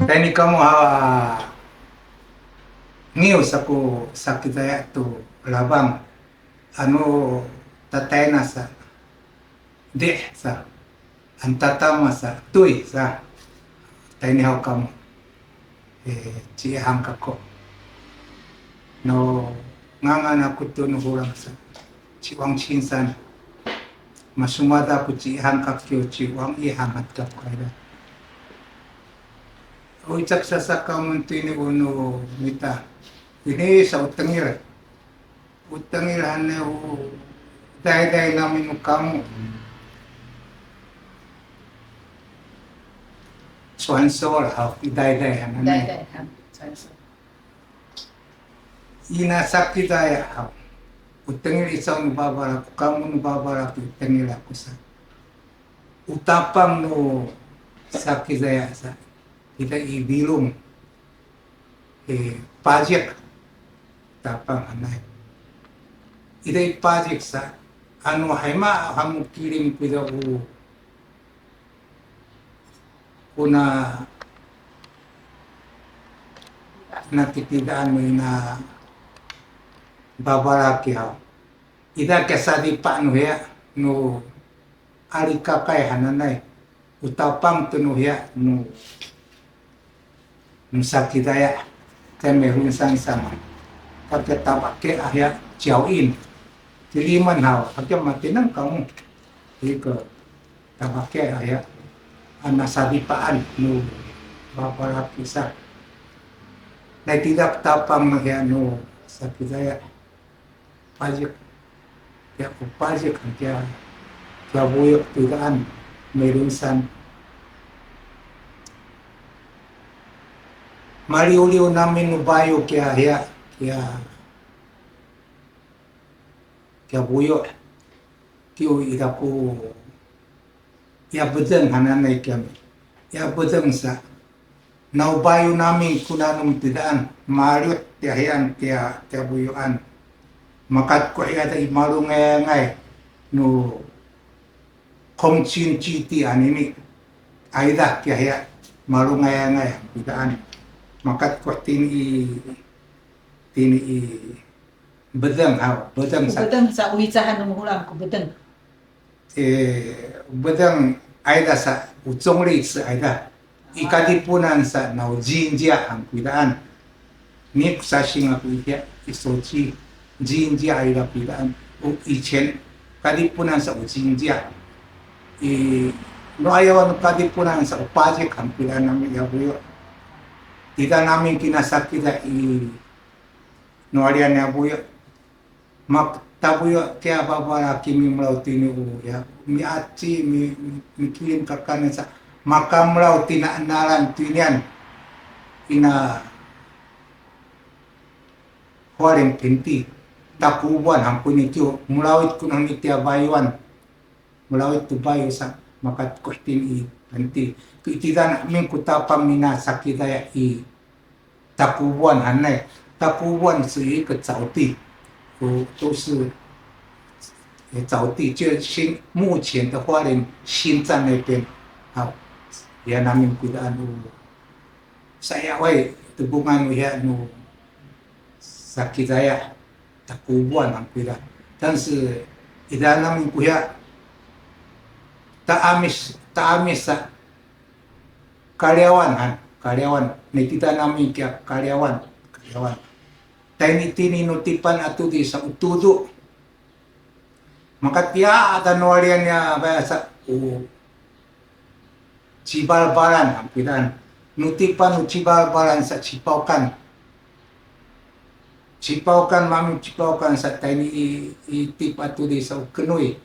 Tani kamu ngius ako sa kitaya to labang ano tatay na sa di sa ang tatama sa tuy sa tani haw kamu cihang kako no ngangan ako to no hurang sa ciwang chinsan masumada ko cihang kakyo ciwang ihangat ka kaya o itsak sa kamun tini uno mita ini sa utangir hane o dahil namin mo kamu suansol ha dahil hane Day han. Sorry. ina sakit daya ha utangir isang nubabara ko kamu nubabara ko utangir ako sa utapang no sakit daya sa kita ibilong pajak tapang anay iday pajak sa ano hayma hamu kirim pida u kuna natitidaan mo na babaraki ha ida kasadi pa no ya no alika kay hananay utapang tuno ya no sakidaya kami hunsan sama kapag tabake ahya jauhin tiliman haw kapag matinang kamu iko tabake ahya anasabipaan no babarapisa na tidak tapang mahya no sakidaya pajak ya ko pajak kaya buyok tidaan mayroonsan maliw-liw namin no bayo kaya buyo kiyo ida ko ya bedeng hananay kami ya bedeng sa naubayo namin kunanong tidaan mariot tiyahian kaya buyoan makat ko iya da imarungay no kongchin chiti anini aida kaya marungay tidaan makat ko tini bedeng sa Bedeng sa uhisahan ng ulam ko bedeng. bedeng aida sa utsongri sa aida ikadipunan sa nau jinjia ang pidaan ni sashing ako iya isochi jinjia aida pidaan o ichen kadipunan sa jinjia no ayawan kadipunan sa upajik ang pidaan namin yabuyo tidak namin kinasakita nuarian ya buyo mak tabuyo kaya babara kimi mlau tini ya mi aci mi kirim kakana sa makam mlau tina naran tinian ina huaring pinti takubuan hampuni tiyo mulawit ko nang itiya bayuan mulawit tu bayu sa makat ko tini pinti tidak namin kutapang mina sakidaya takubuan hanay takubuan 是一个沼地都是沼地就目前的花莲新站那边好ya namin kudaan saya way tubungan ya no sakidaya takubuan ang kuda 但是 ida namin kuya taamis sa karyawan nakita namin kaya karyawan tini nutipan ato di sa utudo makatya at anuarian niya ba sa cibalbaran ang pitan nutipan cibalbaran sa cipaukan mami cipaukan sa tini itip ato di sa ukenoy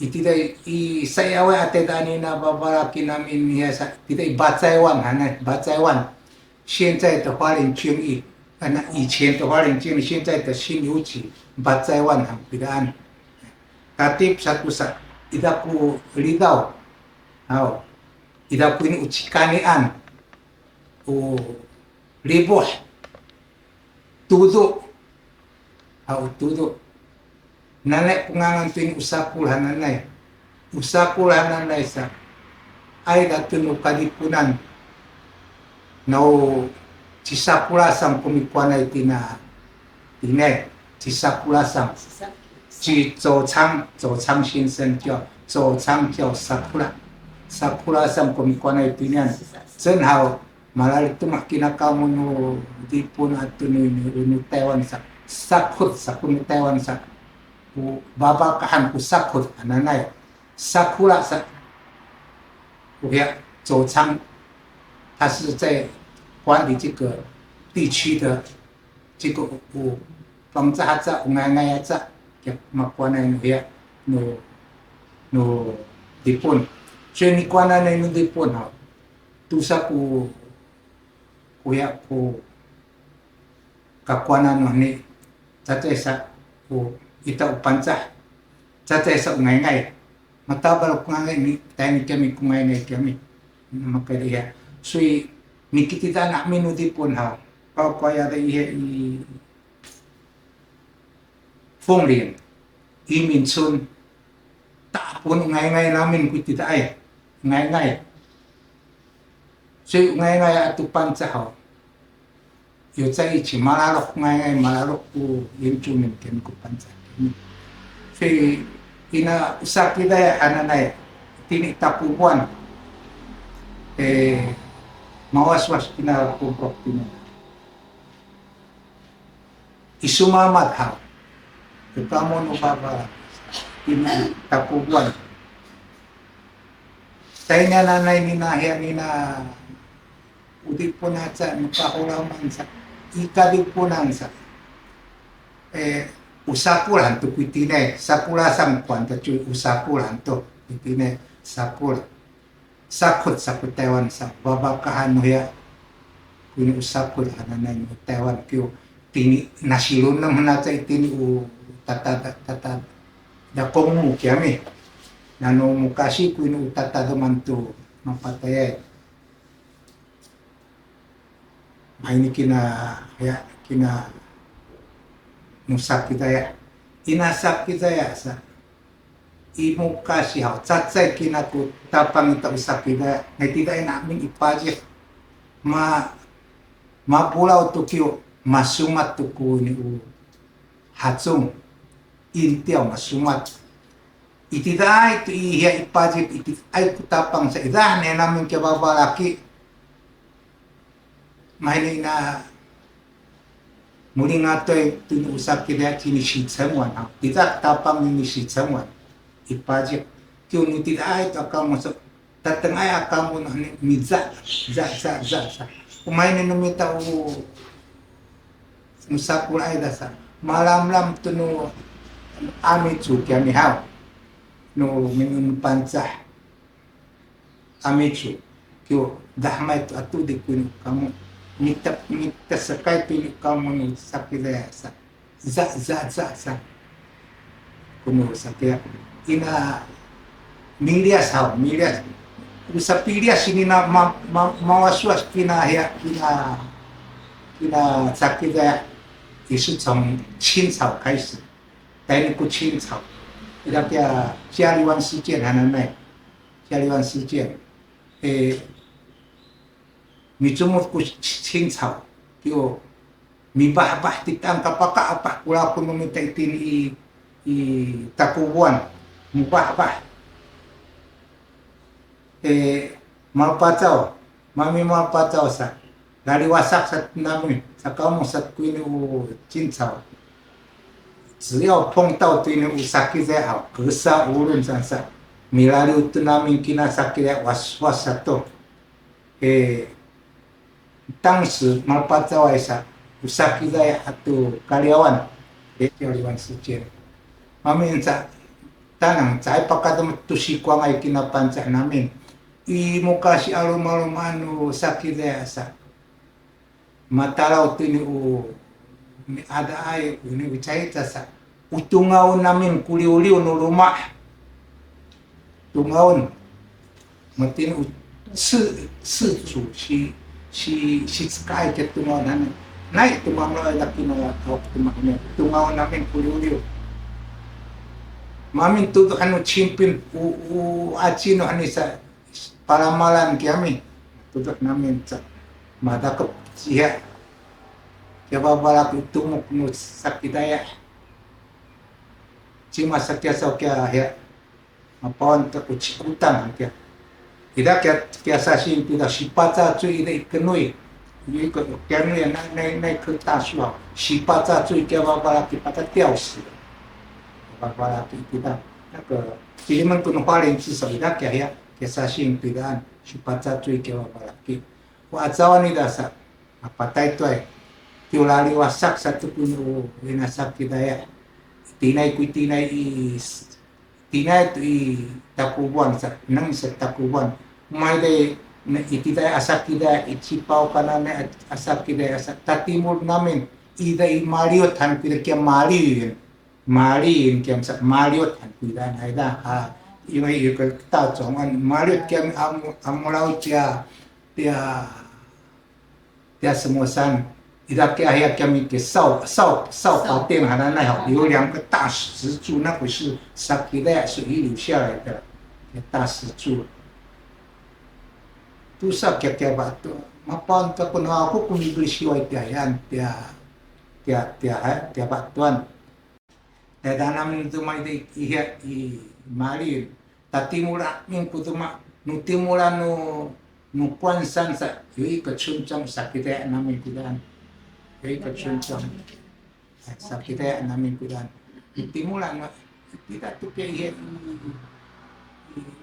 itiday sayawa ate dani na babaraki namin niya sa tiday batsaiwan 现在的花莲军役以前的花莲军役现在的新游记batsaiwan ang pidaan katip satu sa ida ko lidaw ida ko ini uchikanian o liboh tudo nanay ko nga nga ini usakul hananay sa ay datuno kadipunan no chisakulasang kumikuan ay tinay chisakulasang 去走仓先生叫走仓叫 Sakura 上kumikuan ay tinay正好malalit tumak kinakamu no di pun atu ni Taiwan sa sakut ni Taiwan sa babakahan ku sakut ananay Sakura sa ya 走仓它是在管理这个地区的这个房子还在ngay在makuanan ya no dipon so ni kuanan no dipon ha tusa ku kuya ku kakuanan no ni tatay sa ku ita upansa tatay sa ngay matabal ko ngay ni tayo kami kung ngay kami makaliya so nikitita namin no dipon ha kaya da i 凤岭、移民村，大部分ngay namin kita ay ngay，所以ngay atu pancahaw， 有在一起malalok ku Yujumin ken ku panca， 所以ina usak kita ananay tini tapuan mawas-was kina kumpok tina isumamat haw kamu no baba ini tapuan tayo na nanay nina udip po na sa makahulaman sa ikadip po nang sa usapulan to kuitine sapula sang kwanta cuy usapulan to kuitine sapul sakut Taiwan sa babakahan no ya kuni usapul ananay no Taiwan kyo tini nasilon naman nasa itini tata da komu kami nano mukasi kuino tata damanto mapatay may kina nusak kita ya inasak kita ya sa imukasi haw tsatsay kina ku tapang ita usak kita na tidak namin ipajik mapulaw to kyo masumat to ku ni hatsong intiaw masumat itiday ito iya ipajip iti ay kutapang sa idahan na namin kababalaki mahinay na muli nga ito ay tinusap kaya kinisitsamuan tidak tapang ninisitsamuan ipajip kyo nitiday ito akamo sa tatangay akamo na midza za kumain na numita musapul ay dasa malamlam ito no Amitsu kami haw no minun panca Amitsu kyo dahmay to atudik kuno kamu nita sakay pili kamu ni sakilaya sa za kuno sakya ina milias haw milias sa pilias ini na mawaswas kina sakilaya isu 从清朝开始 tayo ko 清朝 ila kaya Sialiwan事件 hananay Sialiwan 事件 mitsumot ko 清朝 kyo mibahbah titang kapaka-apak wala ko numita itin i tapubuan mubahbah malpacaw mami malpacaw sa dari wasak sa namin sa kamu sa kuino 清朝 只要碰到对那sakit saya好，格杀无论上上，米拉六对那边给那sakit saya was satu，当时malpacaw sa sakit saya atau karyawan Sialiwan 事件，namin sa tanang sa ipakadam tusi ko ngay kinapansa namin, imuka si alum anu sakit saya sa matalaw tini ada ay ini bicaita sa utungaw namin kuliuliw no rumah tungaon matin si sky ke tungaw namin naik tumang lo na kinawat tungaw namin kuliuliw mamin tudo ano chimpin achino ani sa paramalan kami tudo namin sa madakap siya. Kaya babalaki tumok no sakidaya. Cima sakya kya ya mapawan ta kuchikutan kya. Ida kya sasin pida shipata tu ida ikenui. Ini kya nu ya na kertaswa. Shipata tu kya babalaki pada 吊死。babalaki kita. 那个其们跟花莲至少伊拉家遐，家啥性对咱是把扎最叫我巴拉去。我阿早安尼达萨，啊巴带对，丢拉里瓦萨萨tu kuno ina sak kita ya. Tinay kui tinay tinay tu takubuan sa nang sa takubuan. May day ititay asak kita ichipaw kanana asak kita asak tatimur namin ida Mariot han kita kaya Mariot Mali kiam sa Mariot han kuida na ida ha yung ta chong an Mariot kiam amulaw tia semosan ida kaya ya kiam ke sau pa tem hana na ha 有2个大石柱，那不是撒给的，是遗留下来的大石柱。tu sa kaya batu mapan ka kuno ako kung English yo yan tia batuan. Danam itu mai de iya I mali tatimura min putuma nutimura no kwansan sa yui ka chunchang sakite namin kudan yui ka chunchang sakite namin kudan timura no tidak tu ke iya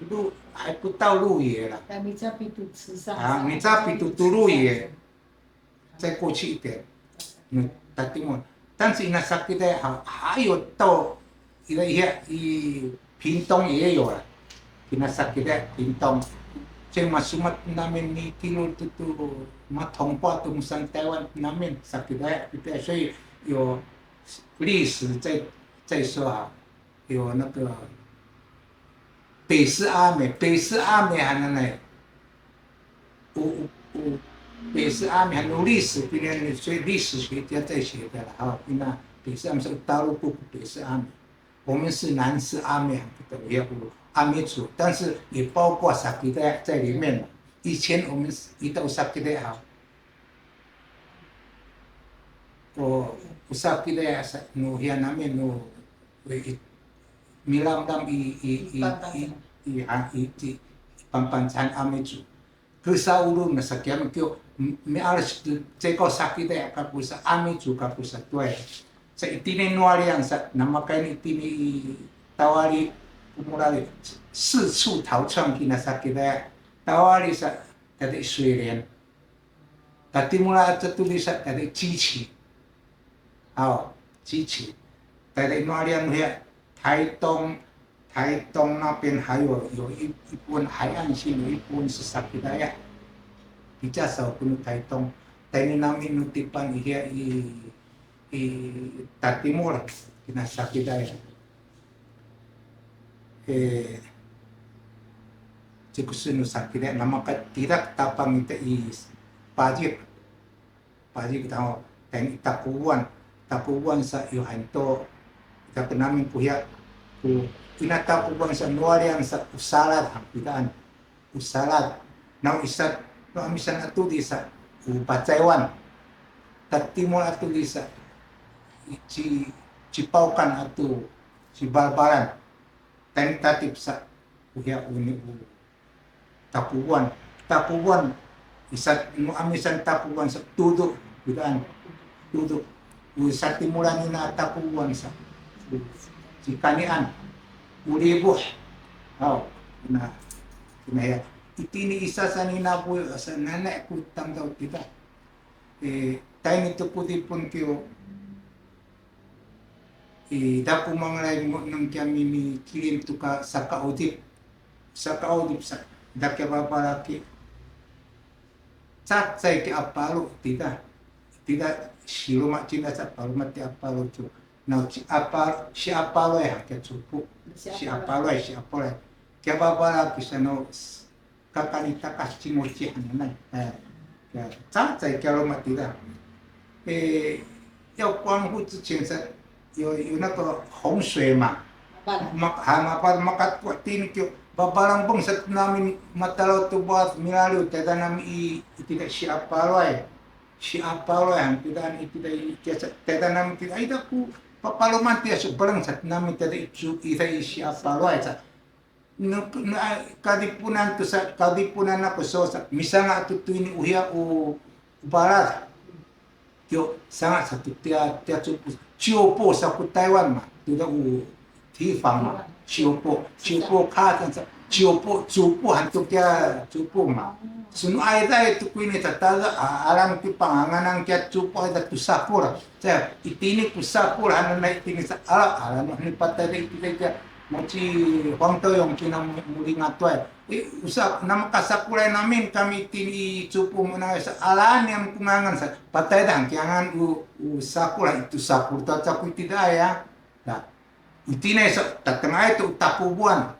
lu ai putau lu ye la 米扎比杜吃上。啊米扎比杜lu ye 再过去一点tatimura。但是那sakit还有到屏东也有了，那sakit屏东，这masuk namin ni kilo tu matongpa tu musang Taiwan namin sakit kita，所以有历史在说啊，有那个北市阿美还能来，北市阿美很有历史，今天所以历史学家在写的了哈。那北市阿美是大陆不北市阿美，我们是南市阿美，也有阿美族，但是也包括萨基代在里面了。以前我们一到萨基代哈，我萨基代是no yang namin no milam dam i pampancan amet族。Kesa ulu na sakyan kyo may alas tseko sakit ay kapusa amitu kapusa tuay sa itinin nualian sa namakain itini tawari umurali 四处逃窜 kinasakit ay tawari sa tadi Sweden tadi mula at tulis sa tadi 机器 机器 tadi nualian huya 台东那边还有一部分海岸线，有一部分是沙皮达呀，比较少跟台东。但namin nutipan iya Timur kina sakit ya. Jikusun sakit ya, nama tidak tapang ita pajik tahu dan tapuan sa Yohanto kita namin puya pinatapuan sa nuarian sa usalad hampitaan usalad na isat no amisan atudi sa Pacaiwan tatimol atudi sa Cipaukan atu si Balbaran tentatif sa uya uni tapuan isat no amisan tapuan sa tudo bitaan tudo sa timulan na tapuan sa si Kanian Ulibuh, na kinaya. Itini isa sa ninabuyo sa nanay kutang daw kita. Tayo nito puti pun kiyo. Dapo mga lain mo nang kami ni kilim to ka sa kaudip sa dakya babalaki. Satsay ki apalo tita shiruma china sa palmati apalo to. Now si apalo ya kaya supo. Si apalo. Kaya babala kisa no kakanita kasimochi hanay. Kaya tsatsay kaya matira. Yaw kuang hu 之前sa有那个洪水嘛，马把马卡托tin kyo Babalang pong sa namin matalaw to buat milaliw, tada namin itiga siapa loy. Siapa loy, ang tidak itiga tada namin itiga, ay daku, papaluman tiya sobrang sa namin tada ita siapa loy. No, kadipunan to sa kadipunan ako so sa misa nga tutuin ni uhiya o barat. Yo sangat satu tia Chiopo sa ku Taiwan ma tu da u tifang ma Chiopo ka tan sa Chiopo Chupo hantu tia Chupo ma sunu ai dai tu kuini tataga alam ti pangangan kia Chupo ai da tu sapura sa itini ku sapura hanan nai tini sa ala no ni patade itiga maci Huang Toyong kinang muli ngatoy usap nama kasapulay namin kami tini Chupo muna sa alaan yang kungangan sa patay dang kiangan u sapula itu sapur ta capu tidak ya nah itinay sa tatangay itu tapubuan